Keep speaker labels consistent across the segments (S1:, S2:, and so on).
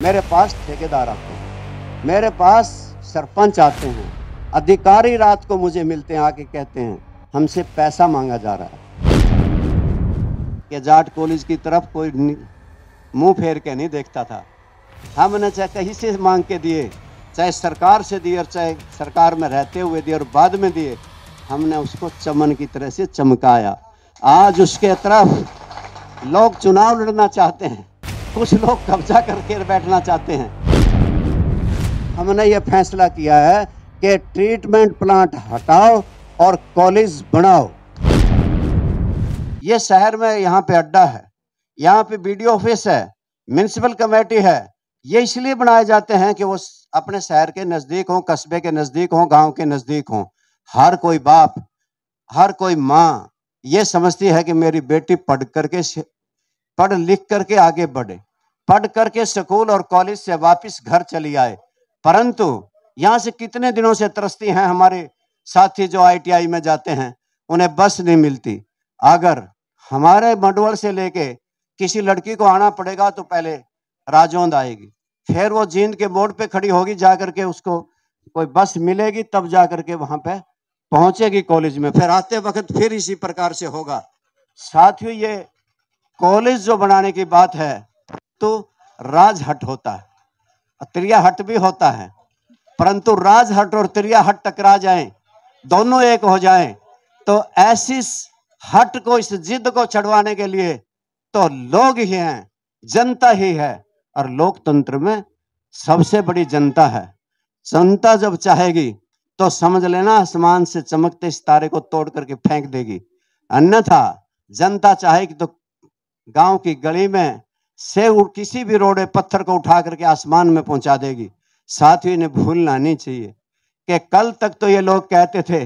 S1: मेरे पास ठेकेदार आते हैं, मेरे पास सरपंच आते हैं, अधिकारी रात को मुझे मिलते हैं, आके कहते हैं हमसे पैसा मांगा जा रहा है। कि जाट कॉलेज की तरफ कोई मुंह फेर के नहीं देखता था। हमने चाहे कहीं से मांग के दिए, चाहे सरकार से दिए और चाहे सरकार में रहते हुए दिए और बाद में दिए, हमने उसको चमन की तरह से चमकाया। आज उसके तरफ लोग चुनाव लड़ना चाहते हैं, कुछ लोग कब्जा करके बैठना चाहते हैं। हमने ये फैसला किया है कि ट्रीटमेंट प्लांट हटाओ और कॉलेज बनाओ। ये शहर में यहाँ पे अड्डा है, यहाँ पे बीडीओ ऑफिस है, म्युनिसिपल कमेटी है। ये इसलिए बनाए जाते हैं कि वो अपने शहर के नजदीक हों, कस्बे के नजदीक हों, गांव के नजदीक हों। हर कोई बाप, हर कोई माँ ये समझती है कि मेरी बेटी पढ़ लिख करके आगे बढ़े, पढ़ करके स्कूल और कॉलेज से वापस घर चली आए। परंतु यहाँ से कितने दिनों से तरसती हैं हमारे साथी जो आईटीआई में जाते हैं, उन्हें बस नहीं मिलती। अगर हमारे मंडवल से लेके किसी लड़की को आना पड़ेगा तो पहले राजौंद आएगी, फिर वो जींद के मोड़ पे खड़ी होगी, जाकर के उसको कोई बस मिलेगी, तब जाकर के वहां पे पहुंचेगी कॉलेज में। फिर आते वक्त फिर इसी प्रकार से होगा। साथियों, ये कॉलेज जो बनाने की बात है तो राजहट होता है, त्रियाहट भी होता है, परंतु राजहट और त्रियाहट टकरा जाएं, दोनों एक हो जाएं, तो ऐसी हट को, इस जिद को छुड़वाने के लिए तो लोग ही हैं, जनता ही है। और लोकतंत्र में सबसे बड़ी जनता है। जनता जब चाहेगी तो समझ लेना आसमान से चमकते सितारे को तोड़ करके फेंक देगी। अन्यथा जनता चाहेगी तो गांव की गली में से किसी भी रोड़े पत्थर को उठा करके आसमान में पहुंचा देगी। साथियों, इन्हें भूलना नहीं चाहिए कि कल तक तो ये लोग कहते थे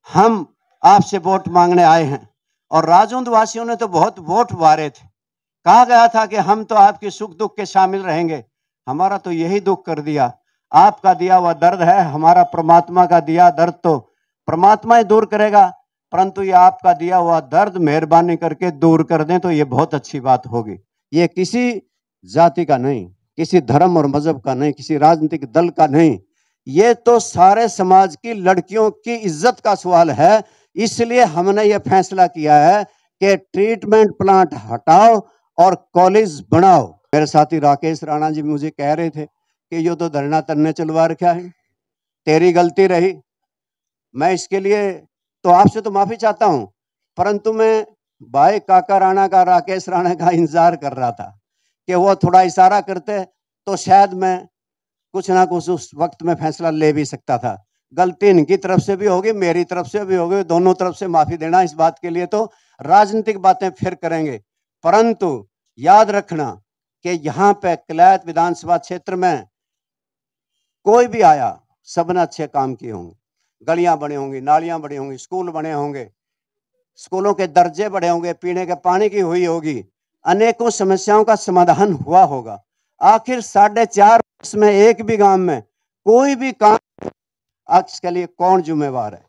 S1: हम आपसे वोट मांगने आए हैं, और राजौंद वासियों ने तो बहुत वोट वारे थे। कहा गया था कि हम तो आपके सुख दुख के शामिल रहेंगे। हमारा तो यही दुख कर दिया। आपका दिया हुआ दर्द है, हमारा परमात्मा का दिया दर्द तो परमात्मा ही दूर करेगा, परंतु ये आपका दिया हुआ दर्द मेहरबानी करके दूर कर दें तो ये बहुत अच्छी बात होगी। ये किसी जाति का नहीं, किसी धर्म और मजहब का नहीं, किसी राजनीतिक दल का नहीं, ये तो सारे समाज की लड़कियों की इज्जत का सवाल है। इसलिए हमने ये फैसला किया है कि ट्रीटमेंट प्लांट हटाओ और कॉलेज बनाओ। मेरे साथी राकेश राणा जी मुझे कह रहे थे कि ये तो धरना तन्ने चलवा रखा है, तेरी गलती रही। मैं इसके लिए तो आपसे तो माफी चाहता हूं, परंतु मैं भाई काका राणा का, राकेश राणा का इंतजार कर रहा था कि वो थोड़ा इशारा करते तो शायद मैं कुछ ना कुछ उस वक्त में फैसला ले भी सकता था। गलती इनकी तरफ से भी होगी, मेरी तरफ से भी होगी, दोनों तरफ से माफी देना। इस बात के लिए तो राजनीतिक बातें फिर करेंगे, परंतु याद रखना कि यहाँ पे कलैत विधानसभा क्षेत्र में कोई भी आया, सबने अच्छे काम किए होंगे। गलियां बनी होंगी, नालियां बनी होंगी, स्कूल बने होंगे, स्कूलों के दर्जे बढ़े होंगे, पीने के पानी की हुई होगी, अनेकों समस्याओं का समाधान हुआ होगा। आखिर 4.5 वर्ष में एक भी गांव में कोई भी काम, आज के लिए कौन जिम्मेवार है?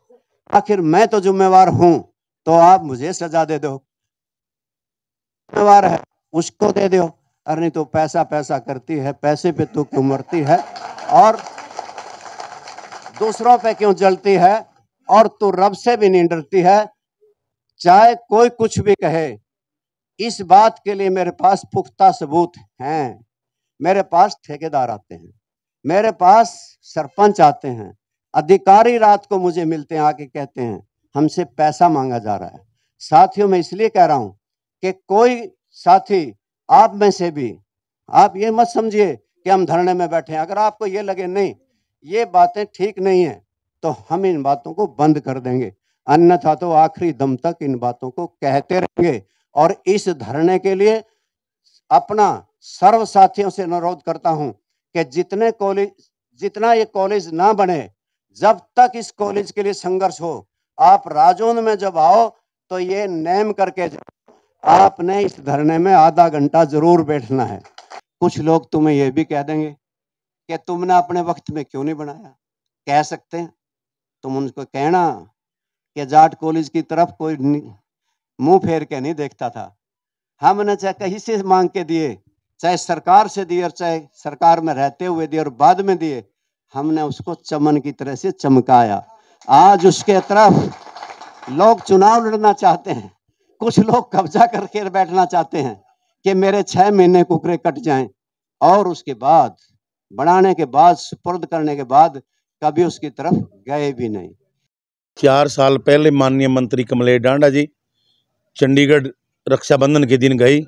S1: आखिर मैं तो जिम्मेवार हूं, तो आप मुझे सजा दे दो। जिम्मेवार है उसको दे दो, अरे नहीं तो पैसा पैसा करती है, पैसे पे तो क्यों मरती है और दूसरों पे क्यों जलती है, और तू रब से भी नहीं डरती है। चाहे कोई कुछ भी कहे, इस बात के लिए मेरे पास पुख्ता सबूत हैं। मेरे पास ठेकेदार आते हैं, मेरे पास सरपंच आते हैं, अधिकारी रात को मुझे मिलते हैं, आके कहते हैं हमसे पैसा मांगा जा रहा है। साथियों, मैं इसलिए कह रहा हूं कि कोई साथी आप में से भी, आप ये मत समझिए कि हम धरने में बैठे हैं। अगर आपको ये लगे नहीं ये बातें ठीक नहीं है तो हम इन बातों को बंद कर देंगे, अन्यथा तो आखिरी दम तक इन बातों को कहते रहेंगे। और इस धरने के लिए अपना सर्व साथियों से अनुरोध करता हूं कि जितना ये कॉलेज ना बने, जब तक इस कॉलेज के लिए संघर्ष हो, आप राजौंद में जब आओ तो ये नेम करके आपने इस धरने में आधा घंटा जरूर बैठना है। कुछ लोग तुम्हें यह भी कह देंगे कि तुमने अपने वक्त में क्यों नहीं बनाया। कह सकते हैं, तुम उनको कहना कि जाट कॉलेज की तरफ कोई मुंह फेर के नहीं देखता था। हमने चाहे कहीं से मांग के दिए, चाहे सरकार से दिए और चाहे सरकार में रहते हुए दिए और बाद में दिए, हमने उसको चमन की तरह से चमकाया। आज उसके तरफ लोग चुनाव लड़ना चाहते हैं, कुछ लोग कब्जा करके बैठना चाहते हैं कि मेरे 6 महीने कुकरे कट जाएं, और उसके बाद बनाने के बाद, सुपुर्द करने के बाद कभी उसकी तरफ गए भी नहीं।
S2: 4 साल पहले माननीय मंत्री कमलेश ढांडा जी चंडीगढ़ रक्षाबंधन के दिन गई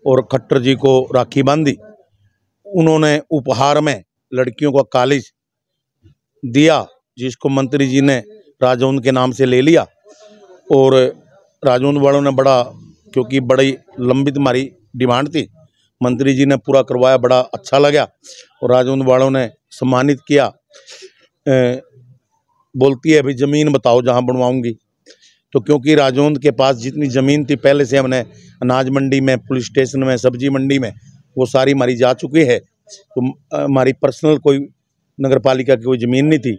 S2: और खट्टर जी को राखी बांधी। उन्होंने उपहार में लड़कियों का कॉलेज दिया, जिसको मंत्री जी ने राजौंद के नाम से ले लिया। और राजौंद वालों ने बड़ा, क्योंकि बड़ी लंबित हमारी डिमांड थी, मंत्री जी ने पूरा करवाया, बड़ा अच्छा लगा। और राजौंद वालों ने सम्मानित किया। बोलती है भाई ज़मीन बताओ जहाँ बनवाऊंगी। तो क्योंकि राजौंद के पास जितनी ज़मीन थी पहले से, हमने अनाज मंडी में, पुलिस स्टेशन में, सब्जी मंडी में, वो सारी हमारी जा चुकी है। तो हमारी पर्सनल कोई नगर पालिका की कोई ज़मीन नहीं थी,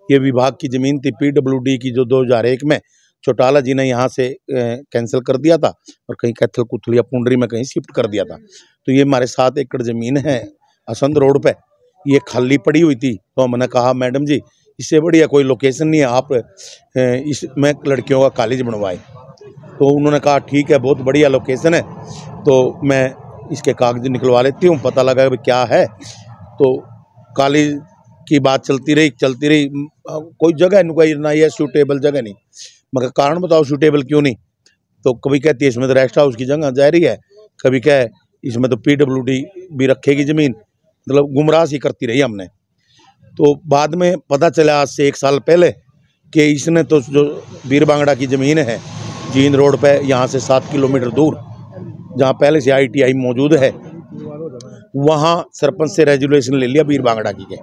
S2: ये विभाग की ज़मीन थी, PWD की, जो 2001 में चौटाला जी ने यहाँ से कैंसिल कर दिया था और कहीं कैथल कुथल या पुंडरी में कहीं शिफ्ट कर दिया था। तो ये हमारे 7 एकड़ ज़मीन है असंध रोड पे, ये खाली पड़ी हुई थी। तो हमने कहा मैडम जी इससे बढ़िया कोई लोकेशन नहीं है, आप इसमें लड़कियों का कॉलेज बनवाए। तो उन्होंने कहा ठीक है, बहुत बढ़िया लोकेशन है, तो मैं इसके कागज निकलवा लेती हूँ। पता लगा कि क्या है, तो कॉलेज की बात चलती रही, कोई जगह नहीं, ना ये सूटेबल जगह नहीं। मगर कारण बताओ सूटेबल क्यों नहीं? तो कभी कहती है इसमें तो रेस्ट हाउस की जगह जा रही है, कभी कहे इसमें तो PWD भी रखेगी ज़मीन, मतलब गुमराह सी करती रही हमने। तो बाद में पता चला आज से 1 साल पहले कि इसने तो जो वीर बांगड़ा की ज़मीन है जींद रोड पे, यहाँ से 7 किलोमीटर दूर, जहाँ पहले से ITI मौजूद है, वहाँ सरपंच से रेजुलेशन ले लिया वीर बांगड़ा की के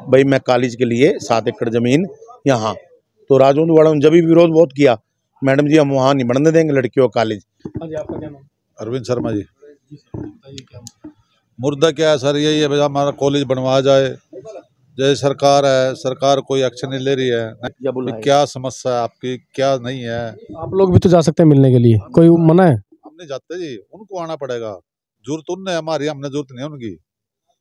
S2: भाई मैं कॉलेज के लिए 7 एकड़ ज़मीन यहाँ। तो राजौंद वालों ने जब भी विरोध बहुत किया, मैडम जी हम वहाँ नहीं बनने देंगे लड़कियों का कॉलेज।
S3: अरविंद शर्मा जी। मुद्दा क्या है सर, यही है भाई हमारा कॉलेज बनवाया जाए। जैसे सरकार है, सरकार कोई एक्शन नहीं ले रही है। क्या समस्या है आपकी, क्या नहीं है?
S4: आप लोग भी तो जा सकते हैं मिलने के लिए, कोई मना है?
S3: हम नहीं जाते जी, उनको आना पड़ेगा। जरूरत उनने हमारी, हमने जरूरत नहीं है उनकी।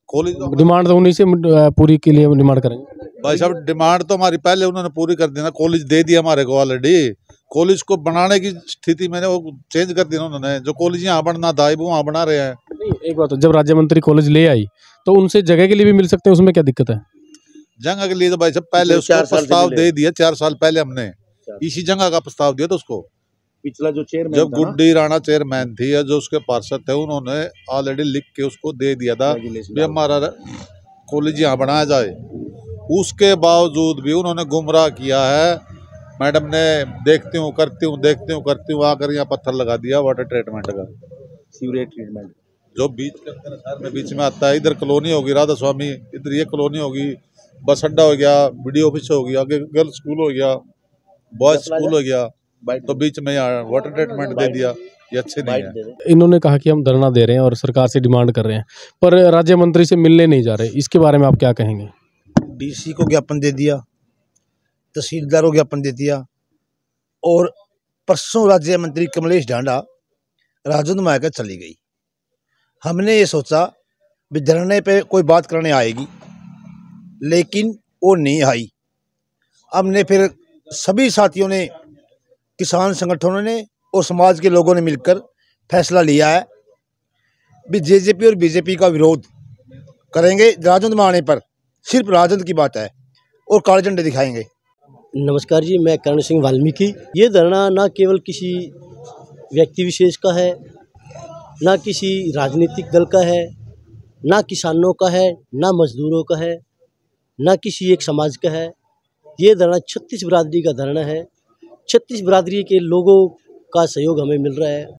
S3: कॉलेज
S4: डिमांड तो उन्हीं से पूरी के लिए डिमांड करेंगे
S3: भाई साहब, डिमांड तो हमारी पहले उन्होंने पूरी कर दी ना, कॉलेज दे दिया हमारे को ऑलरेडी। कॉलेज को बनाने की स्थिति मैंने वो चेंज कर दी ना उन्होंने, जो कॉलेज यहाँ बनना था वो वहाँ बना रहे हैं।
S4: नहीं, एक बात, तो जब राज्य मंत्री कॉलेज ले आई तो उनसे जगह के लिए भी मिल सकते हैं, उसमें क्या दिक्कत है?
S3: जगह के लिए तो भाई साहब पहले उसको प्रस्ताव दे दिया, 4 साल पहले हमने इसी जगह का प्रस्ताव दिया था उसको।
S2: पिछला जो चेयरमैन
S3: जब गुड्डी राणा चेयरमैन थी, जो उसके पार्षद थे, उन्होंने ऑलरेडी लिख के उसको दे दिया था भी हमारा कॉलेज यहाँ बनाया जाए। उसके बावजूद भी उन्होंने गुमराह किया है। मैडम ने देखती हूँ करती हूँ आकर यहाँ पत्थर लगा दिया वाटर ट्रीटमेंट का,
S2: सीवरेज ट्रीटमेंट जो
S3: बीच के अंदर शहर में बीच में आता है। इधर कॉलोनी होगी राधा स्वामी, इधर ये कॉलोनी होगी, बस अड्डा हो गया, BDO ऑफिस हो गया, आगे गर्ल्स स्कूल हो गया, बॉयज स्कूल हो गया, तो बीच में यहाँ वाटर ट्रीटमेंट दे दिया। ये अच्छे नहीं है।
S4: इन्होंने कहा कि हम धरना दे रहे हैं और सरकार से डिमांड कर रहे हैं, पर राज्य मंत्री से मिलने नहीं जा रहे, इसके बारे में आप क्या कहेंगे?
S5: DC को ज्ञापन दे दिया, तहसीलदार को ज्ञापन दे दिया, और परसों राज्य मंत्री कमलेश ढांडा राजौंद में आकर चली गई। हमने ये सोचा भी धरने पे कोई बात करने आएगी, लेकिन वो नहीं आई। हमने फिर सभी साथियों ने, किसान संगठनों ने और समाज के लोगों ने मिलकर फैसला लिया है भी JJP और BJP का विरोध करेंगे। राजौंद में आने पर सिर्फ राजौंद की बात है और काले झंडे दिखाएंगे।
S6: नमस्कार जी, मैं करण सिंह वाल्मीकि। ये धरना ना केवल किसी व्यक्ति विशेष का है, ना किसी राजनीतिक दल का है, ना किसानों का है, ना मजदूरों का है, ना किसी एक समाज का है। ये धरना 36 बिरादरी का धरना है। 36 बिरादरी के लोगों का सहयोग हमें मिल रहा है।